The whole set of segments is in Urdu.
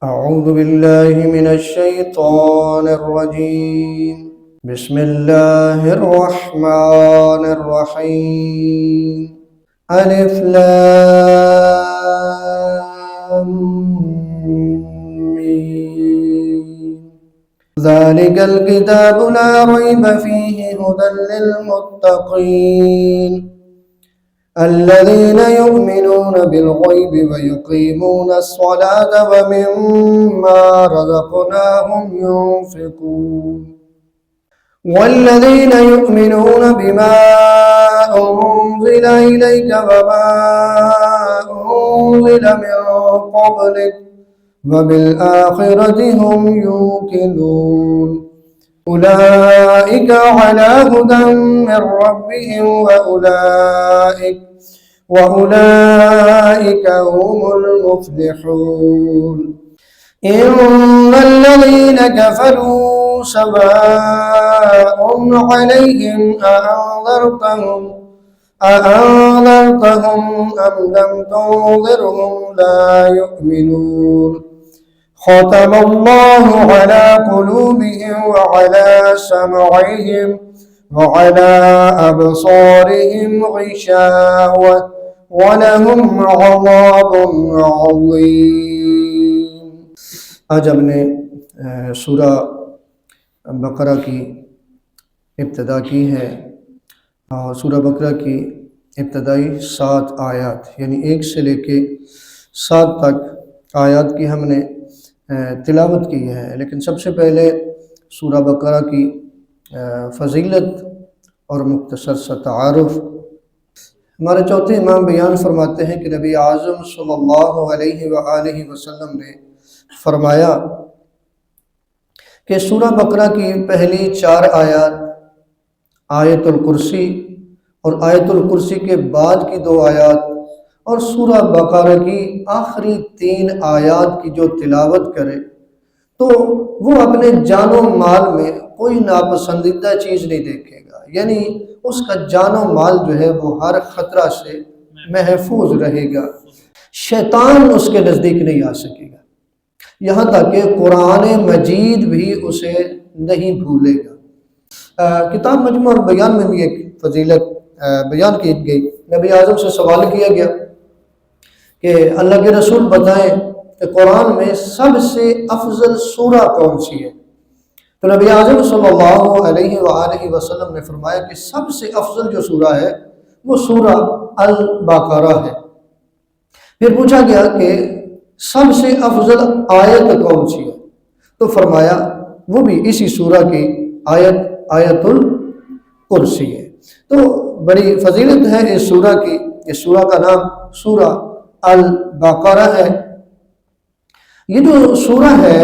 أعوذ بالله من الشيطان الرجيم. بسم الله الرحمن الرحيم. ألف لام ميم. ذلك الكتاب لا ريب فيه هدى للمتقين الذين يؤمنون بالغيب ويقيمون الصلاة ومما رزقناهم ينفقون والذين يؤمنون بما أنزل إليك وما أنزل من قبلك وبالآخرة هم يوقنون أولئك على هدى من ربهم وأولئك هم المفلحون. إن الذين كفروا سواء عليهم أأنذرتهم أم لم تنذرهم لا يؤمنون. ختم الله على قلوبهم وعلى سمعهم وعلى أبصارهم غشاوة ولهم عذاب عظيم. آج ہم نے سورہ بقرہ کی ابتدا کی ہے اور سورہ بقرہ کی ابتدائی 7 آیات یعنی 1 سے لے کے 7 تک آیات کی ہم نے تلاوت کی ہے. لیکن سب سے پہلے سورہ بقرہ کی فضیلت اور مختصر سا تعارف. ہمارے چوتھے امام بیان فرماتے ہیں کہ نبی اعظم صلی اللہ علیہ وآلہ وسلم نے فرمایا کہ سورہ بقرہ کی پہلی 4 آیات آیت الکرسی اور آیت الکرسی کے بعد کی 2 آیات اور سورہ بقرہ کی آخری 3 آیات کی جو تلاوت کرے تو وہ اپنے جان و مال میں کوئی ناپسندیدہ چیز نہیں دیکھے گا، یعنی اس کا جان و مال جو ہے وہ ہر خطرہ سے محفوظ رہے گا، شیطان اس کے نزدیک نہیں آ سکے گا، یہاں تک کہ قرآن مجید بھی اسے نہیں بھولے گا. کتاب مجموع البیان میں بھی ایک فضیلت بیان کی گئی. نبی اعظم سے سوال کیا گیا کہ اللہ کے رسول بتائیں کہ قرآن میں سب سے افضل سورہ کون سی ہے؟ تو نبی اعظم صلی اللہ علیہ وآلہ وسلم نے فرمایا کہ سب سے افضل جو سورہ ہے وہ سورہ البقرہ ہے. پھر پوچھا گیا کہ سب سے افضل آیت کون سی ہے؟ تو فرمایا وہ بھی اسی سورہ کی آیت الکرسی ہے. تو بڑی فضیلت ہے اس سورہ کی. اس سورہ کا نام سورہ البقرہ ہے. یہ جو سورہ ہے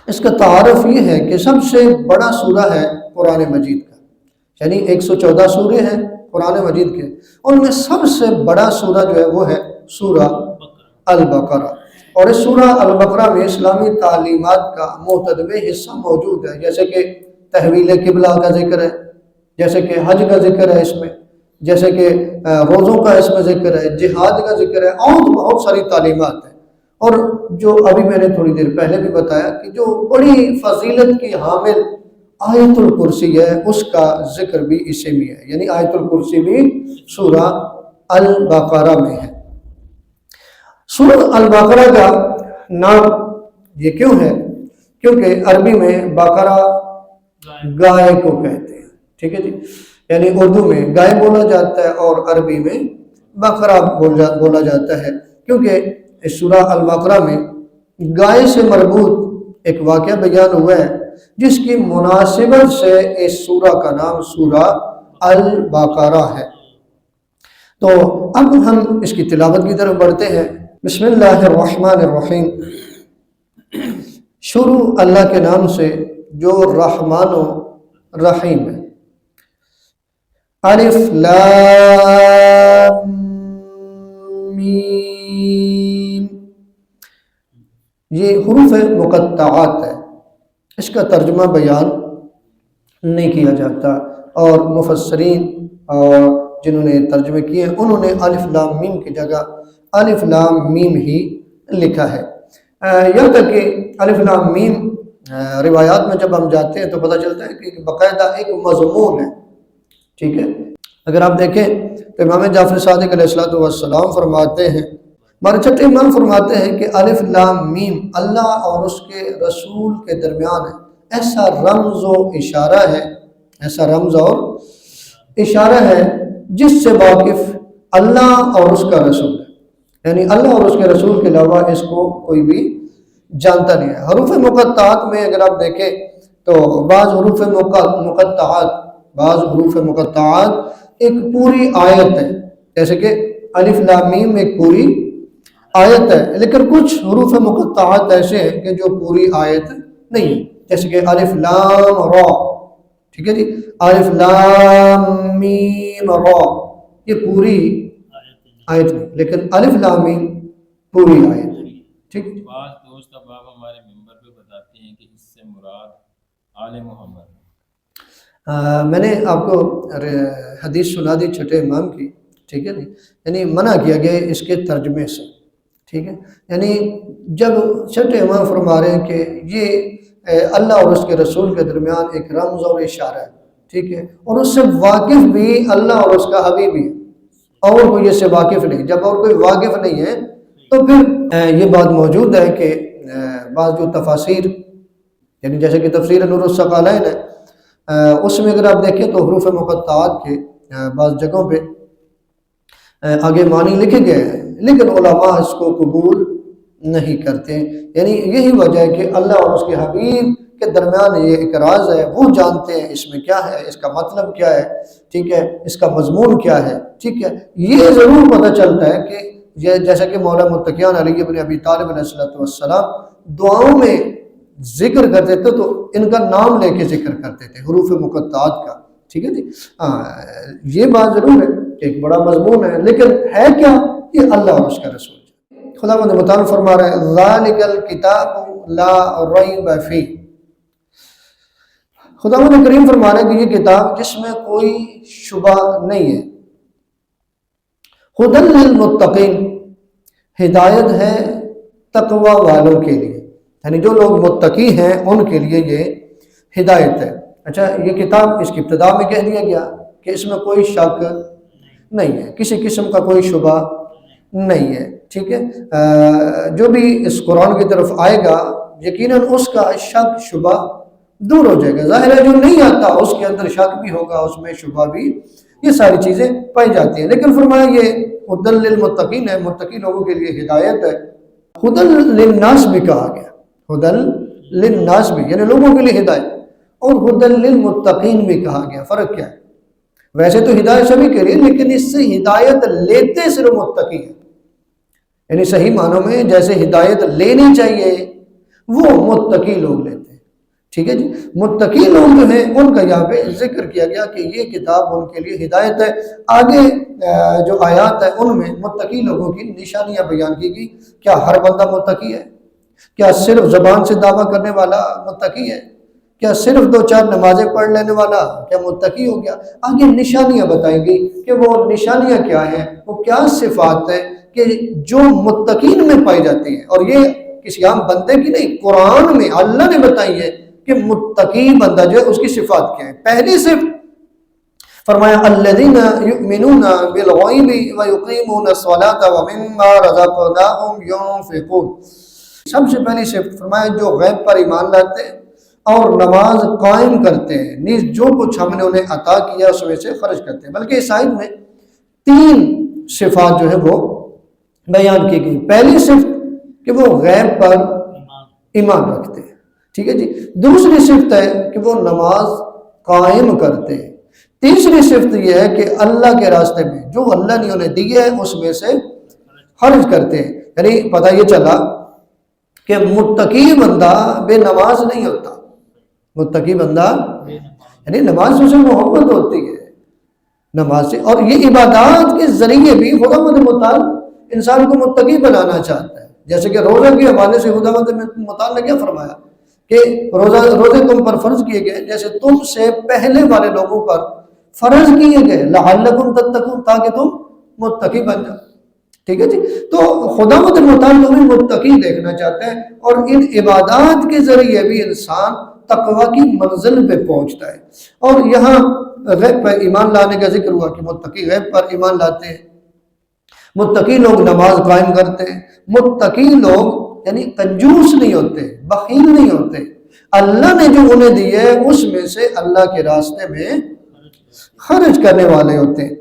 اس کا تعارف یہ ہے کہ سب سے بڑا سورہ ہے قرآن مجید کا، یعنی 114 سورے ہیں قرآن مجید کے، ان میں سب سے بڑا سورہ جو ہے وہ ہے سورہ البقرہ. اور اس سورہ البقرہ میں اسلامی تعلیمات کا متنوع حصہ موجود ہے، جیسے کہ تحویل قبلہ کا ذکر ہے، جیسے کہ حج کا ذکر ہے اس میں، جیسے کہ روزوں کا اس میں ذکر ہے، جہاد کا ذکر ہے، اور بہت ساری تعلیمات ہیں. اور جو ابھی میں نے تھوڑی دیر پہلے بھی بتایا کہ جو بڑی فضیلت کی حامل آیت الکرسی ہے اس کا ذکر بھی اسی میں ہے، یعنی آیت الکرسی بھی سورہ البقرہ میں ہے. سورہ البقرہ کا نام یہ کیوں ہے؟ کیونکہ عربی میں بقرہ گائے کو کہتے ہیں، ٹھیک ہے جی، یعنی اردو میں گائے بولا جاتا ہے اور عربی میں بقرہ بولا جاتا ہے، کیونکہ اس سورہ البقرہ میں گائے سے مربوط ایک واقعہ بیان ہوا ہے جس کی مناسبت سے اس سورہ کا نام سورہ البقرہ ہے. تو اب ہم اس کی تلاوت کی طرف بڑھتے ہیں. بسم اللہ الرحمن الرحیم. شروع اللہ کے نام سے جو رحمان و رحیم ہے. الف لام میم، یہ حروف مقطعات ہے، اس کا ترجمہ بیان نہیں کیا جاتا، اور مفسرین اور جنہوں نے ترجمے کیے انہوں نے الف لام میم کی جگہ الف لام میم ہی لکھا ہے. یہاں تک کہ الف لام میم روایات میں جب ہم جاتے ہیں تو پتہ چلتا ہے کہ باقاعدہ ایک مضمون ہے، ٹھیک ہے۔ اگر آپ دیکھیں تو امام جعفر صادق علیہ السلام فرماتے ہیں، ہمارے چھٹے امام فرماتے ہیں کہ الف لام میم اللہ اور اس کے رسول کے درمیان ایسا رمز و اشارہ ہے، ایسا رمز اور اشارہ ہے جس سے واقف اللہ اور اس کا رسول ہے، یعنی اللہ اور اس کے رسول کے علاوہ اس کو کوئی بھی جانتا نہیں ہے۔ حروف مقطعات میں اگر آپ دیکھیں تو بعض حروف مقطعات ایک پوری آیت ہے، جیسے کہ الف لام میم ایک پوری آیت ہے، لیکن کچھ حروف مقطعات ایسے ہیں کہ جو پوری آیت نہیں ہے، جیسے کہ الف لام را، ٹھیک ہے جی، الف لام میم را، یہ پوری آیت نہیں، لیکن الف لام میم پوری آیت ہے، ٹھیک۔ بعض دوست احباب ہمارے ممبر پہ بتاتے ہیں کہ اس سے مراد آل محمد۔ میں نے آپ کو حدیث سنا دی چھٹے امام کی، ٹھیک ہے نا، یعنی منع کیا گیا اس کے ترجمے سے، ٹھیک ہے، یعنی جب چھٹے امام فرما رہے ہیں کہ یہ اللہ اور اس کے رسول کے درمیان ایک رمز اور اشارہ ہے، ٹھیک ہے، اور اس سے واقف بھی اللہ اور اس کا حبیب بھی، اور کوئی اس سے واقف نہیں۔ جب اور کوئی واقف نہیں ہے تو پھر یہ بات موجود ہے کہ بعض جو تفاسیر، یعنی جیسے کہ تفسیر نور الثقلین ہے، اس میں اگر آپ دیکھیں تو حروف مقطعات کے بعض جگہوں پہ آگے معنی لکھے گئے ہیں، لیکن علماء اس کو قبول نہیں کرتے، یعنی یہی وجہ ہے کہ اللہ اور اس کے حبیب کے درمیان یہ ایک راز ہے، وہ جانتے ہیں اس میں کیا ہے، اس کا مطلب کیا ہے، ٹھیک ہے، اس کا مضمون کیا ہے، ٹھیک ہے۔ یہ ضرور پتہ چلتا ہے کہ جیسا کہ مولا متقیان علی بن ابی طالب علیہ السلام دعاؤں میں ذکر کرتے تھے تو ان کا نام لے کے ذکر کرتے تھے، حروف مقطعات کا، ٹھیک ہے جی۔ یہ بات ضرور ہے کہ ایک بڑا مضمون ہے، لیکن ہے کیا؟ یہ اللہ اور اس کا رسول۔ خداوند متعال فرما رہا ہے ذالک الکتاب لا ریب فیہ، خداوند کریم فرما رہا ہے کہ یہ کتاب جس میں کوئی شبہ نہیں ہے، ھدی للمتقین، ہدایت ہے تقوی والوں کے لیے، یعنی جو لوگ متقی ہیں ان کے لیے یہ ہدایت ہے۔ اچھا، یہ کتاب اس کی ابتدا میں کہہ دیا گیا کہ اس میں کوئی شک نہیں ہے، کسی قسم کا کوئی شبہ نہیں ہے، ٹھیک ہے۔ جو بھی اس قرآن کی طرف آئے گا یقیناً اس کا شک شبہ دور ہو جائے گا۔ ظاہر ہے جو نہیں آتا اس کے اندر شک بھی ہوگا، اس میں شبہ بھی، یہ ساری چیزیں پائی جاتی ہیں، لیکن فرمایا یہ ھدی للمتقین ہے، متقی لوگوں کے لیے ہدایت ہے۔ ھدی للناس بھی کہا گیا، ھدی للناس بھی یعنی لوگوں کے لیے ہدایت، اور ھدی للمتقین بھی کہا گیا۔ فرق کیا ہے؟ ویسے تو ہدایت سبھی کے لیے، لیکن اس سے ہدایت لیتے صرف متقی ہیں، یعنی صحیح معنوں میں جیسے ہدایت لینی چاہیے وہ متقی لوگ لیتے ہیں، ٹھیک ہے جی۔ متقی لوگ جو ہیں ان کا یہاں پہ ذکر کیا گیا کہ یہ کتاب ان کے لیے ہدایت ہے۔ آگے جو آیات ہے ان میں متقی لوگوں کی نشانیاں بیان کی گئی۔ کیا ہر بندہ متقی ہے؟ کیا صرف زبان سے دعویٰ کرنے والا متقی ہے؟ کیا صرف 2-4 نمازیں پڑھ لینے والا کیا متقی ہو گیا؟ آگے نشانیاں بتائیں گی کہ وہ نشانیاں کیا ہیں، وہ کیا صفات ہیں کہ جو متقین میں پائی جاتی ہیں، اور یہ کسی عام بندے کی نہیں، قرآن میں اللہ نے بتائی ہے کہ متقی بندہ جو ہے اس کی صفات کیا ہے۔ پہلی صفت فرمایا الذین یؤمنون بالغیب ویقیمون الصلاۃ ومما رزقناہم ینفقون، سب سے پہلی صفت فرمایا جو غیب پر ایمان لاتے ہیں اور نماز قائم کرتے ہیں، نیز جو کچھ ہم نے انہیں عطا کیا اس میں سے خرچ کرتے ہیں۔ بلکہ اس آیت میں 3 صفات جو ہے وہ بیان کی گئی۔ پہلی صفت کہ وہ غیب پر ایمان رکھتے ہیں، ٹھیک ہے جی۔ دوسری صفت ہے کہ وہ نماز قائم کرتے ہیں۔ تیسری صفت یہ ہے کہ اللہ کے راستے میں جو اللہ نے انہیں دی ہے اس میں سے خرچ کرتے ہیں۔ یعنی پتہ یہ چلا کہ متقی بندہ بے نماز نہیں ہوتا، متقی بندہ یعنی نماز سے اسے محبت ہوتی ہے، نماز سے، اور یہ عبادات کے ذریعے بھی خداوند متعال انسان کو متقی بنانا چاہتا ہے۔ جیسے کہ روزہ کے حوالے سے خداوند متعال نے کیا فرمایا کہ روزے تم پر فرض کیے گئے جیسے تم سے پہلے والے لوگوں پر فرض کیے گئے، لعلکم تتقون، تاکہ تم متقی بن جاؤ۔ ٹھیک ہے جی. تو خداوند متعال ہمیں متقی دیکھنا چاہتا ہے، اور ان عبادات کے ذریعے بھی انسان تقوی کی منزل پہ پہنچتا ہے. اور یہاں غیب پر ایمان لانے کا ذکر ہوا کہ متقی غیب پر ایمان لاتے ہیں، متقی لوگ نماز قائم کرتے ہیں، متقی لوگ یعنی کنجوس نہیں ہوتے، بخیل نہیں ہوتے، اللہ نے جو انہیں دی ہے اس میں سے اللہ کے راستے میں خرچ کرنے والے ہوتے ہیں.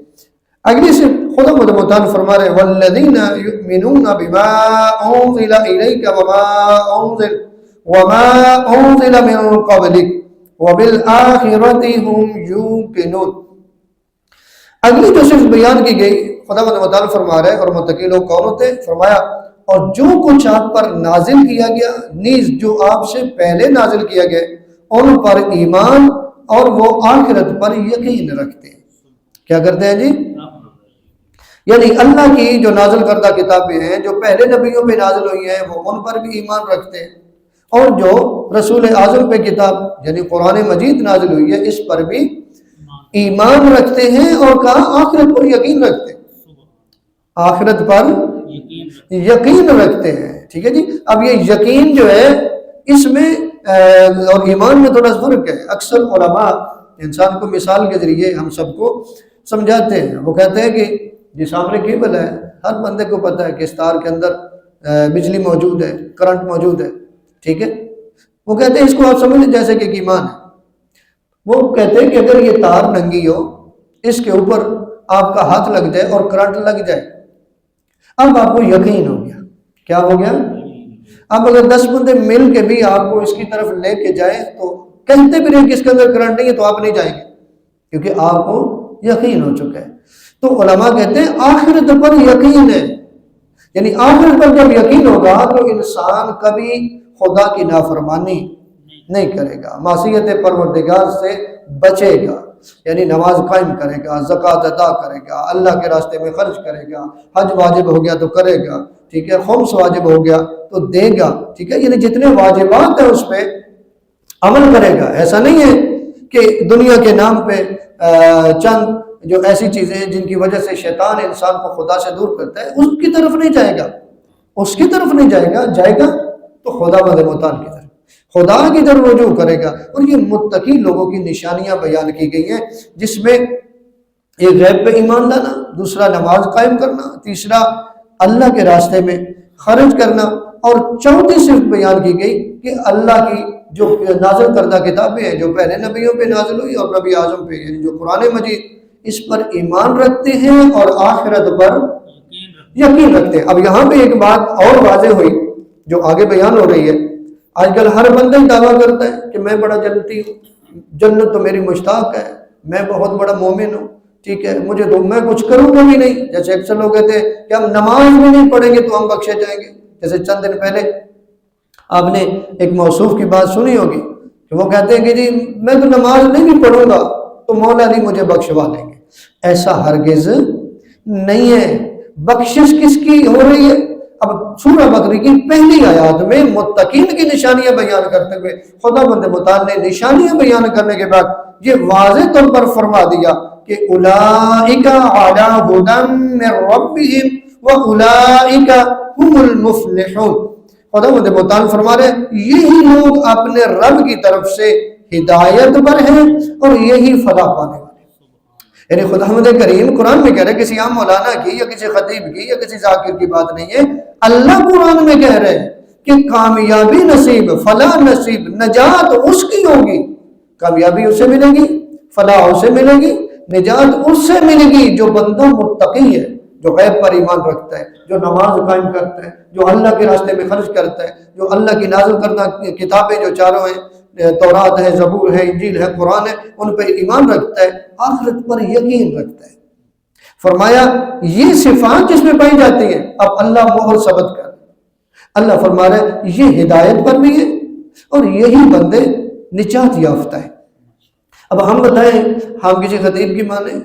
اگلی سے خدا متعال فرما رہے والذین یؤمنون بما انزل الیک وما انزل من قبلک وبالآخرۃ هم یوقنون. اگلی جو صرف بیان کی گئی خدا متعال فرما رہے اور متقی لوگ کون ہوتے ہیں؟ فرمایا اور جو کچھ آپ پر نازل کیا گیا نیز جو آپ سے پہلے نازل کیا گیا ان پر ایمان اور وہ آخرت پر یقین رکھتے ہیں. کیا کرتے ہیں جی؟ یعنی اللہ کی جو نازل کردہ کتابیں ہیں جو پہلے نبیوں پہ نازل ہوئی ہیں وہ ان پر بھی ایمان رکھتے ہیں، اور جو رسول اعظم پہ کتاب یعنی قرآن مجید نازل ہوئی ہے اس پر بھی ایمان رکھتے ہیں، اور کہا آخرت پر یقین رکھتے ہیں، آخرت پر یقین رکھتے ہیں. ٹھیک ہے جی. اب یہ یقین جو ہے اس میں اور ایمان میں تھوڑا فرق ہے. اکثر علماء انسان کو مثال کے ذریعے ہم سب کو سمجھاتے ہیں. وہ کہتے ہیں کہ جس سامنے کیبل ہے ہر بندے کو پتہ ہے کہ اس تار کے اندر بجلی موجود ہے، کرنٹ موجود ہے. ٹھیک ہے. وہ کہتے ہیں اس کو آپ سمجھ لیں جیسے کہ ایمان ہے. وہ کہتے ہیں کہ اگر یہ تار ننگی ہو، اس کے اوپر آپ کا ہاتھ لگ جائے اور کرنٹ لگ جائے، اب آپ کو یقین ہو گیا. کیا ہو گیا؟ اب اگر 10 بندے مل کے بھی آپ کو اس کی طرف لے کے جائیں تو کہتے بھی نہیں کہ اس کے اندر کرنٹ نہیں ہے تو آپ نہیں جائیں گے، کیونکہ آپ کو یقین ہو چکا ہے. تو علماء کہتے ہیں آخرت پر یقین ہے، یعنی آخرت پر جب یقین ہوگا تو انسان کبھی خدا کی نافرمانی نہیں کرے گا، معصیت پروردگار سے بچے گا، یعنی نماز قائم کرے گا، زکوٰۃ ادا کرے گا، اللہ کے راستے میں خرچ کرے گا، حج واجب ہو گیا تو کرے گا، ٹھیک ہے، خمس واجب ہو گیا تو دے گا، ٹھیک ہے، یعنی جتنے واجبات ہیں اس پہ عمل کرے گا. ایسا نہیں ہے کہ دنیا کے نام پہ چند جو ایسی چیزیں ہیں جن کی وجہ سے شیطان انسان کو خدا سے دور کرتا ہے اس کی طرف نہیں جائے گا، اس کی طرف نہیں جائے گا، جائے گا تو خدا متعال کی طرف، خدا کی طرف رجوع کرے گا. اور یہ متقی لوگوں کی نشانیاں بیان کی گئی ہیں، جس میں ایک غیب پہ ایمان لانا، دوسرا نماز قائم کرنا، تیسرا اللہ کے راستے میں خرچ کرنا، اور چوتھی صرف بیان کی گئی کہ اللہ کی جو نازل کردہ کتابیں ہیں جو پہلے نبیوں پہ نازل ہوئی اور نبی اعظم پہ یعنی جو قرآن مجید اس پر ایمان رکھتے ہیں اور آخرت پر یقین رکھتے ہیں. اب یہاں پہ ایک بات اور واضح ہوئی جو آگے بیان ہو رہی ہے. آج کل ہر بندہ دعویٰ کرتا ہے کہ میں بڑا جنتی ہوں، جنت تو میری مشتاق ہے، میں بہت بڑا مومن ہوں، ٹھیک ہے، مجھے تو میں کچھ کروں گا بھی نہیں. جیسے اکثر لوگ کہتے ہیں کہ ہم نماز بھی نہیں پڑھیں گے تو ہم بخشے جائیں گے. جیسے چند دن پہلے آپ نے ایک موصوف کی بات سنی ہوگی کہ وہ کہتے ہیں کہ جی میں تو نماز نہیں بھی پڑھوں گا تو مولا علی مجھے بخشوا دیں گے. ایسا ہرگز نہیں ہے. بخشش کس کی ہو رہی ہے؟ اب سورہ بقرہ کی پہلی آیات میں متقین کی نشانیاں بیان کرتے ہوئے خدا متعال نے نشانیاں بیان کرنے کے بعد یہ واضح طور پر فرما دیا کہ اولئک علی ھدی من ربہم واولئک هم المفلحون. خدا متعال فرما رہے یہی لوگ اپنے رب کی طرف سے ہدایت پر ہیں اور یہی فلاح پانے والے. یعنی خدا کریم قرآن میں کہہ رہے کسی عام مولانا کی یا کسی خطیب کی یا کسی ذاکر کی بات نہیں ہے. اللہ قرآن میں کہہ رہے ہیں کہ کامیابی نصیب، فلاح نصیب، نجات اس کی ہوگی. کامیابی اسے ملے گی، فلاح اسے ملے گی، نجات اس سے ملے گی جو بندہ متقی ہے، جو غیب پر ایمان رکھتا ہے، جو نماز قائم کرتا ہے، جو اللہ کے راستے میں خرچ کرتا ہے، جو اللہ کی نازل کردہ کتابیں جو چاروں ہیں، تورات ہے، زبور ہے، انجیل ہے، قرآن ہے، ان پہ ایمان رکھتا ہے، آخرت پر یقین رکھتا ہے. فرمایا یہ صفات جس میں پائی جاتی ہیں اب اللہ مہر ثبت کر. اللہ فرما رہا ہے یہ ہدایت پر بھی ہے اور یہی بندے نجات یافتہ ہے. اب ہم بتائیں ہم کسی خطیب کی مانیں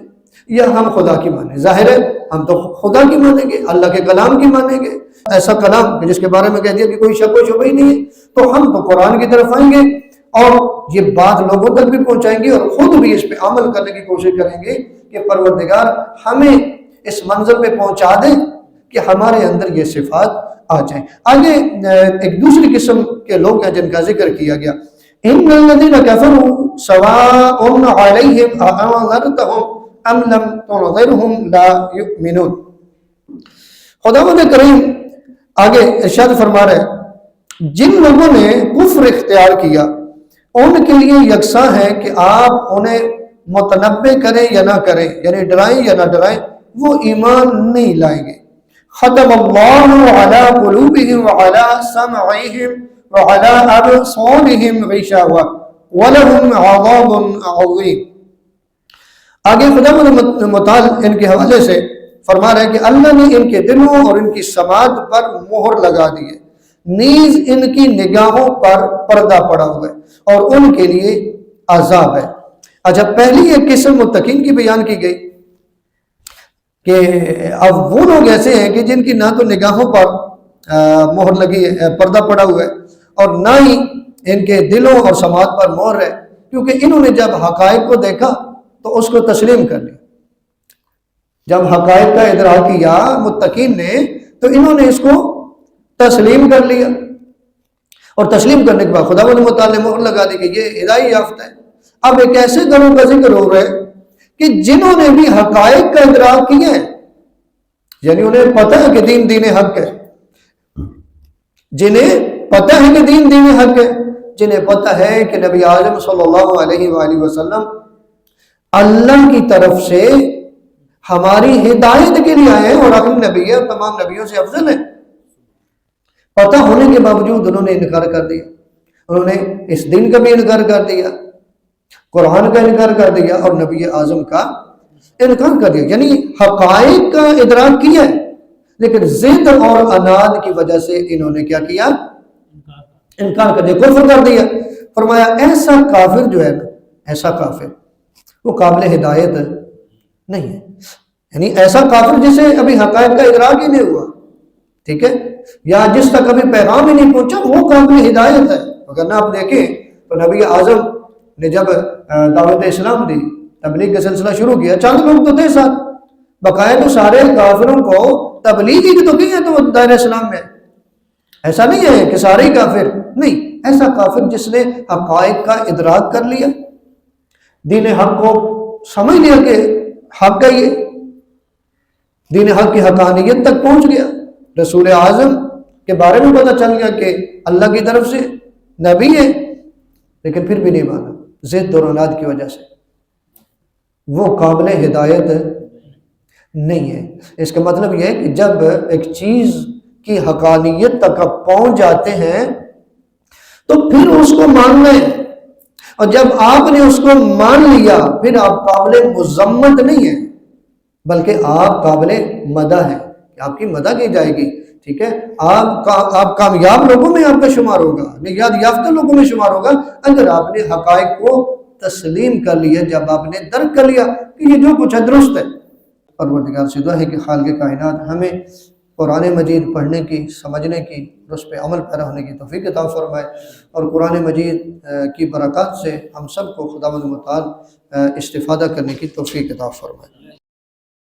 یا ہم خدا کی مانیں؟ ظاہر ہے ہم تو خدا کی مانیں گے، اللہ کے کلام کی مانیں گے. ایسا کلام کہ جس کے بارے میں کہہ دیا کہ کوئی شک و شبہ ہی نہیں ہے، تو ہم تو قرآن کی طرف آئیں گے اور یہ بات لوگوں تک بھی پہنچائیں گے اور خود بھی اس پہ عمل کرنے کی کوشش کریں گے کہ پروردگار ہمیں اس منزل پہ پہنچا دے کہ ہمارے اندر یہ صفات آ جائیں۔ آگے ایک دوسری قسم کے لوگ ہیں جن کا ذکر کیا گیا، ان الذین کفروا سواء علیہم اانذرتہم ام لم تنذرہم لا یؤمنون۔ خداوند کریم آگے ارشاد فرما رہے ہیں جن لوگوں نے کفر اختیار کیا ان کے لیے یکساں ہے کہ آپ انہیں متنبع کریں یا نہ کریں، یعنی ڈرائیں یا نہ ڈرائیں، وہ ایمان نہیں لائیں گے۔ ختم اللہ علی قلوبہم وعلی سمعہم وعلی ابصارہم غشاوہ ولہم عذاب عظیم۔ آگے خدا متعال ان کے حوالے سے فرما رہے ہیں کہ اللہ نے ان کے دلوں اور ان کی سماعت پر مہر لگا دی ہے، نیز ان کی نگاہوں پر پردہ پڑا ہوا ہے اور ان کے لیے عذاب ہے۔ اچھا، پہلی ایک قسم متقین کی بیان کی گئی کہ اب وہ لوگ ایسے ہیں کہ جن کی نہ تو نگاہوں پر مہر لگی ہے، پردہ پڑا ہوا ہے، اور نہ ہی ان کے دلوں اور سماعت پر مہر ہے، کیونکہ انہوں نے جب حقائق کو دیکھا تو اس کو تسلیم کر لیا۔ جب حقائق کا ادراک کیا متقین نے تو انہوں نے اس کو تسلیم کر لیا، اور تسلیم کرنے کے بعد خداوند متعال نے مہر لگا دی کہ یہ ہدایت یافتہ ہے۔ اب ایک ایسے گروہ کا ذکر ہو رہا ہے کہ جنہوں نے بھی حقائق کا ادراک کیا ہے، یعنی انہیں پتہ ہے کہ دین حق ہے، جنہیں پتہ ہے کہ دین حق ہے، جنہیں پتہ ہے کہ نبی اعظم صلی اللہ علیہ وآلہ وسلم اللہ کی طرف سے ہماری ہدایت کے لیے آئے ہیں اور آخری نبی ہے اور تمام نبیوں سے افضل ہے۔ پتہ ہونے کے باوجود انہوں نے انکار کر دیا، انہوں نے اس دین کا بھی انکار کر دیا، قرآن کا انکار کر دیا اور نبی اعظم کا انکار کر دیا، یعنی حقائق کا ادراک کیا ہے لیکن ضد اور عناد کی وجہ سے انہوں نے کیا کیا؟ انکار کر دیا، کفر کر دیا۔ فرمایا ایسا کافر جو ہے نا، ایسا کافر وہ قابل ہدایت نہیں ہے، یعنی ایسا کافر جسے ابھی حقائق کا ادراک ہی نہیں ہوا، ٹھیک ہے، یا جس تک ابھی پیغام ہی نہیں پہنچا، وہ قابل ہدایت ہے۔ اگر نہ آپ دیکھیں تو نبی اعظم نے جب دعوت اسلام دی، تبلیغ کا سلسلہ شروع کیا، چند لوگ تو تھے ساتھ، بقایا تو سارے کافروں کو تبلیغ ہی تو کی ہے تو دائرہ اسلام میں، ایسا نہیں ہے کہ سارے ہی کافر، نہیں، ایسا کافر جس نے حقائق کا ادراک کر لیا، دین حق کو سمجھ لیا کہ حق ہے، یہ دین حق کی حقانیت تک پہنچ گیا، رسول اعظم کے بارے میں پتہ چل گیا کہ اللہ کی طرف سے نبی ہے، لیکن پھر بھی نہیں مانا ضد اور عناد کی وجہ سے، وہ قابل ہدایت نہیں ہے۔ اس کا مطلب یہ ہے کہ جب ایک چیز کی حقانیت تک آپ پہنچ جاتے ہیں تو پھر اس کو ماننا ہے، اور جب آپ نے اس کو مان لیا پھر آپ قابل مذمت نہیں ہیں بلکہ آپ قابل مدح ہیں، آپ کی مدح کی جائے گی، ٹھیک ہے، آپ کامیاب لوگوں میں آپ کا شمار ہوگا، نجات یافتہ لوگوں میں شمار ہوگا اگر آپ نے حقائق کو تسلیم کر لیا، جب آپ نے درک کر لیا کہ یہ جو کچھ ہے درست ہے۔ پروردگار سے دعا ہے کہ خالق کائنات ہمیں قرآن مجید پڑھنے کی، سمجھنے کی، اس پہ عمل پیرا ہونے کی توفیق عطا فرمائے، اور قرآن مجید کی برکات سے ہم سب کو خداوند متعال استفادہ کرنے کی توفیق عطا فرمائے۔